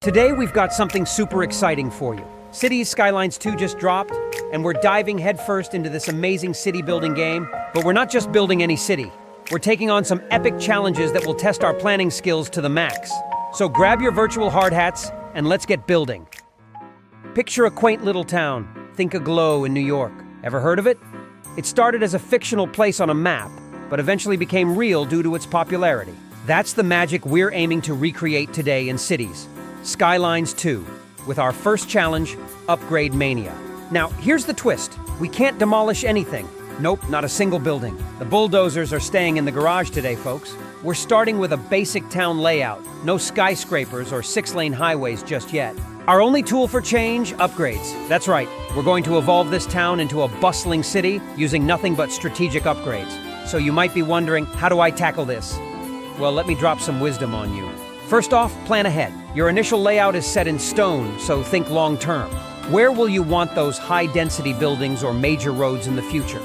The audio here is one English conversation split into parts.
Today we've got something super exciting for you. Cities Skylines 2 just dropped, and we're diving headfirst into this amazing city building game. But we're not just building any city. We're taking on some epic challenges that will test our planning skills to the max. So grab your virtual hard hats and let's get building. Picture a quaint little town. Think a Glow in New York. Ever heard of it? It started as a fictional place on a map, but eventually became real due to its popularity. That's the magic we're aiming to recreate today in cities. Skylines 2, with our first challenge, Upgrade Mania. Now, here's the twist. We can't demolish anything. Nope, not a single building. The bulldozers are staying in the garage today, folks. We're starting with a basic town layout. No skyscrapers or 6-lane highways just yet. Our only tool for change, upgrades. That's right, we're going to evolve this town into a bustling city using nothing but strategic upgrades. So you might be wondering, how do I tackle this? Well, let me drop some wisdom on you. First off, plan ahead. Your initial layout is set in stone, so think long-term. Where will you want those high-density buildings or major roads in the future?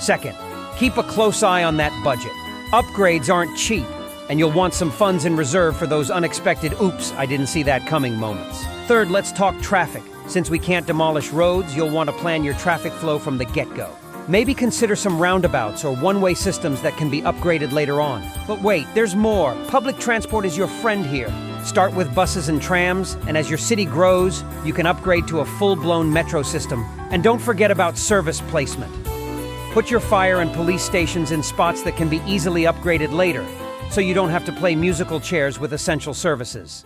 Second, keep a close eye on that budget. Upgrades aren't cheap, and you'll want some funds in reserve for those unexpected oops, I didn't see that coming moments. Third, let's talk traffic. Since we can't demolish roads, you'll want to plan your traffic flow from the get-go. Maybe consider some roundabouts or one-way systems that can be upgraded later on. But wait, there's more. Public transport is your friend here. Start with buses and trams, and as your city grows, you can upgrade to a full-blown metro system. And don't forget about service placement. Put your fire and police stations in spots that can be easily upgraded later, so you don't have to play musical chairs with essential services.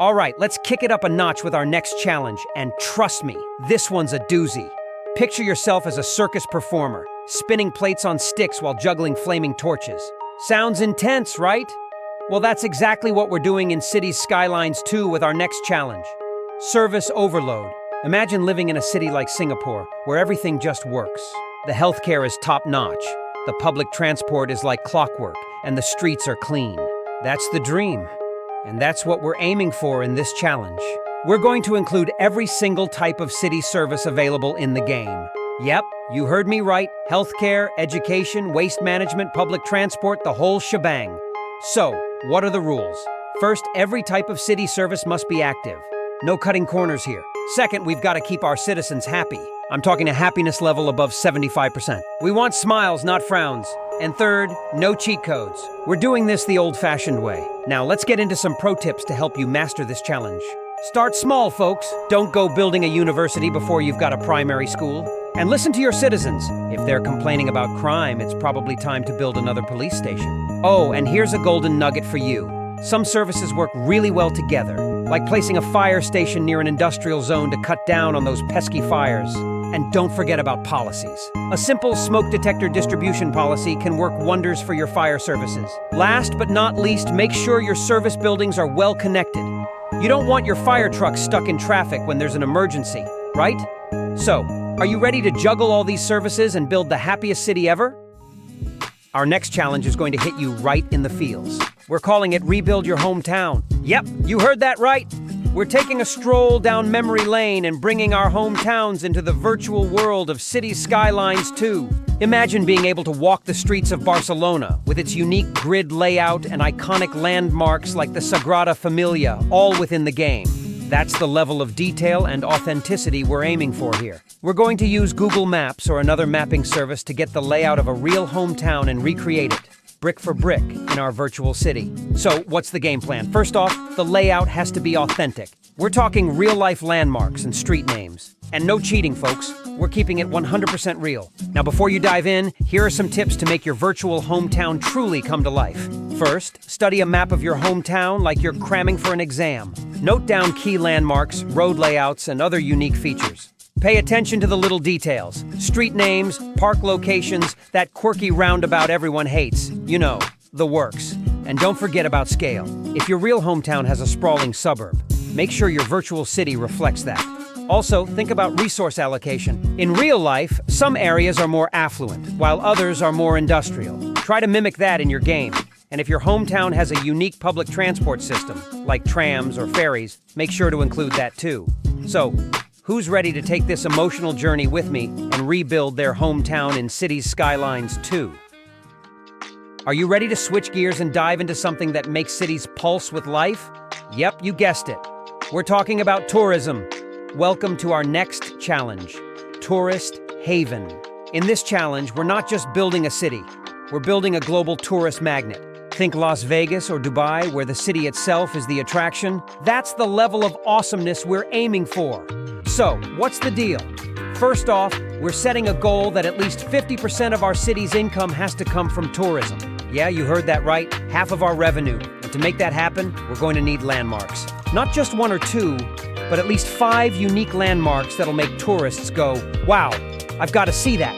All right, let's kick it up a notch with our next challenge, and trust me, this one's a doozy. Picture yourself as a circus performer, spinning plates on sticks while juggling flaming torches. Sounds intense, right? Well, that's exactly what we're doing in Cities Skylines 2 with our next challenge. Service overload. Imagine living in a city like Singapore, where everything just works. The healthcare is top-notch, the public transport is like clockwork, and the streets are clean. That's the dream, and that's what we're aiming for in this challenge. We're going to include every single type of city service available in the game. Yep, you heard me right. Healthcare, education, waste management, public transport, the whole shebang. So, what are the rules? First, every type of city service must be active. No cutting corners here. Second, we've got to keep our citizens happy. I'm talking a happiness level above 75%. We want smiles, not frowns. And third, no cheat codes. We're doing this the old-fashioned way. Now, let's get into some pro tips to help you master this challenge. Start small, folks. Don't go building a university before you've got a primary school. And listen to your citizens. If they're complaining about crime, it's probably time to build another police station. Oh, and here's a golden nugget for you. Some services work really well together, like placing a fire station near an industrial zone to cut down on those pesky fires. And don't forget about policies. A simple smoke detector distribution policy can work wonders for your fire services. Last but not least, make sure your service buildings are well connected. You don't want your fire truck stuck in traffic when there's an emergency, right? So, are you ready to juggle all these services and build the happiest city ever? Our next challenge is going to hit you right in the feels. We're calling it Rebuild Your Hometown. Yep, you heard that right. We're taking a stroll down memory lane and bringing our hometowns into the virtual world of Cities Skylines 2. Imagine being able to walk the streets of Barcelona with its unique grid layout and iconic landmarks like the Sagrada Familia, all within the game. That's the level of detail and authenticity we're aiming for here. We're going to use Google Maps or another mapping service to get the layout of a real hometown and recreate it, brick for brick, in our virtual city. So, what's the game plan? First off, the layout has to be authentic. We're talking real-life landmarks and street names. And no cheating, folks. We're keeping it 100% real. Now, before you dive in, here are some tips to make your virtual hometown truly come to life. First, study a map of your hometown like you're cramming for an exam. Note down key landmarks, road layouts, and other unique features. Pay attention to the little details. Street names, park locations, that quirky roundabout everyone hates. You know, the works. And don't forget about scale. If your real hometown has a sprawling suburb, make sure your virtual city reflects that. Also, think about resource allocation. In real life, some areas are more affluent, while others are more industrial. Try to mimic that in your game. And if your hometown has a unique public transport system, like trams or ferries, make sure to include that too. So, who's ready to take this emotional journey with me and rebuild their hometown in Cities Skylines 2? Are you ready to switch gears and dive into something that makes cities pulse with life? Yep, you guessed it. We're talking about tourism. Welcome to our next challenge, Tourist Haven. In this challenge, we're not just building a city. We're building a global tourist magnet. Think Las Vegas or Dubai, where the city itself is the attraction. That's the level of awesomeness we're aiming for. So, what's the deal? First off, we're setting a goal that at least 50% of our city's income has to come from tourism. Yeah, you heard that right, half of our revenue. And to make that happen, we're going to need landmarks. Not just one or two, but at least 5 unique landmarks that'll make tourists go, wow, I've got to see that.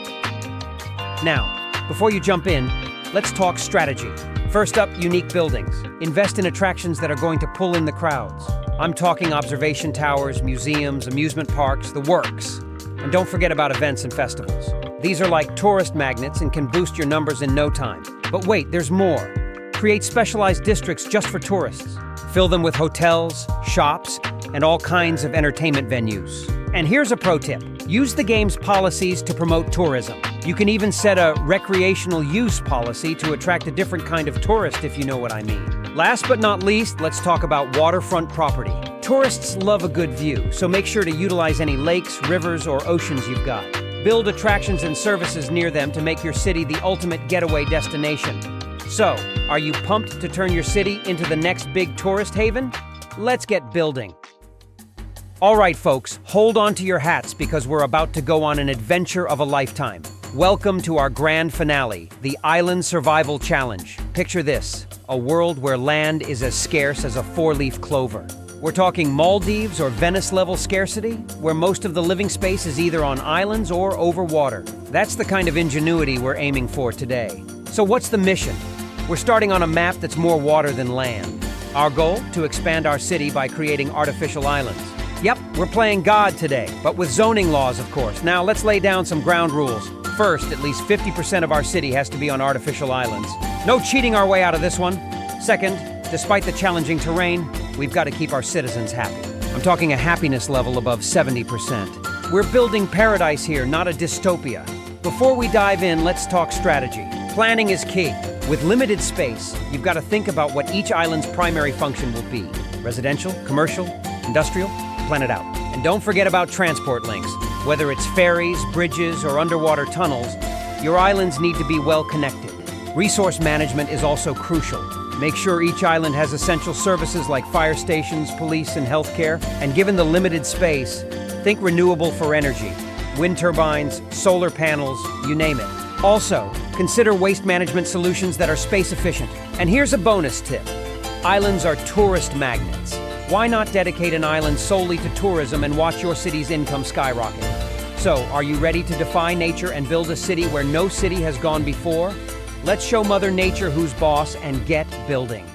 Now, before you jump in, let's talk strategy. First up, unique buildings. Invest in attractions that are going to pull in the crowds. I'm talking observation towers, museums, amusement parks, the works. And don't forget about events and festivals. These are like tourist magnets and can boost your numbers in no time. But wait, there's more. Create specialized districts just for tourists. Fill them with hotels, shops, and all kinds of entertainment venues. And here's a pro tip. Use the game's policies to promote tourism. You can even set a recreational use policy to attract a different kind of tourist, if you know what I mean. Last but not least, let's talk about waterfront property. Tourists love a good view, so make sure to utilize any lakes, rivers, or oceans you've got. Build attractions and services near them to make your city the ultimate getaway destination. So, are you pumped to turn your city into the next big tourist haven? Let's get building. All right, folks, hold on to your hats because we're about to go on an adventure of a lifetime. Welcome to our grand finale, the Island Survival Challenge. Picture this, a world where land is as scarce as a 4-leaf clover. We're talking Maldives or Venice-level scarcity, where most of the living space is either on islands or over water. That's the kind of ingenuity we're aiming for today. So what's the mission? We're starting on a map that's more water than land. Our goal? To expand our city by creating artificial islands. Yep, we're playing God today, but with zoning laws, of course. Now, let's lay down some ground rules. First, at least 50% of our city has to be on artificial islands. No cheating our way out of this one. Second, despite the challenging terrain, we've got to keep our citizens happy. I'm talking a happiness level above 70%. We're building paradise here, not a dystopia. Before we dive in, let's talk strategy. Planning is key. With limited space, you've got to think about what each island's primary function will be. Residential, commercial, industrial? Plan it out. And don't forget about transport links. Whether it's ferries, bridges, or underwater tunnels, your islands need to be well connected. Resource management is also crucial. Make sure each island has essential services like fire stations, police, and healthcare. And given the limited space, think renewable for energy. Wind turbines, solar panels, you name it. Also, consider waste management solutions that are space efficient. And here's a bonus tip. Islands are tourist magnets. Why not dedicate an island solely to tourism and watch your city's income skyrocket? So, are you ready to defy nature and build a city where no city has gone before? Let's show Mother Nature who's boss and get building.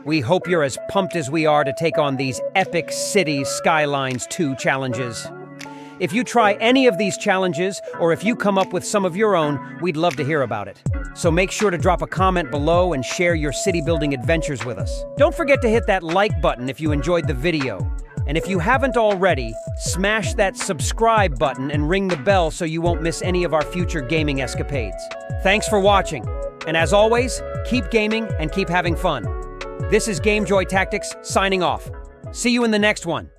We hope you're as pumped as we are to take on these epic Cities Skylines 2 challenges. If you try any of these challenges, or if you come up with some of your own, we'd love to hear about it. So make sure to drop a comment below and share your city-building adventures with us. Don't forget to hit that like button if you enjoyed the video. And if you haven't already, smash that subscribe button and ring the bell so you won't miss any of our future gaming escapades. Thanks for watching. And as always, keep gaming and keep having fun. This is GameJoyTactics signing off. See you in the next one.